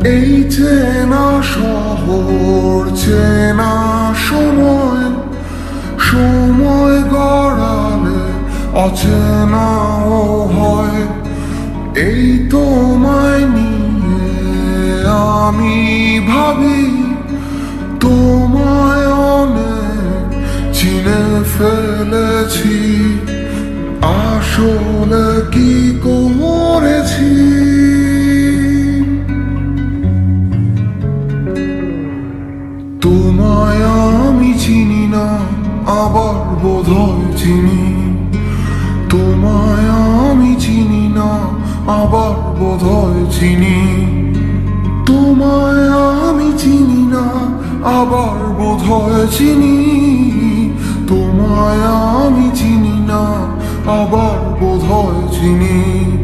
এই চেনা শহর চেনা সময়, সময় গড়ালে অচেনাও হয়। এই তোমায় নিয়ে আমি ভাবি, তোমায় অনেক চিনে ফেলেছি, আসলে কি করেছি। তোমায় আমি চিনি না, আবার বোধহয় চিনি। তোমায় আমি চিনি না, আবার বোধহয় চিনি। তোমায় আমি চিনি না, আবার বোধহয় চিনি। তোমায় আমি চিনি না, আবার বোধহয় চিনি।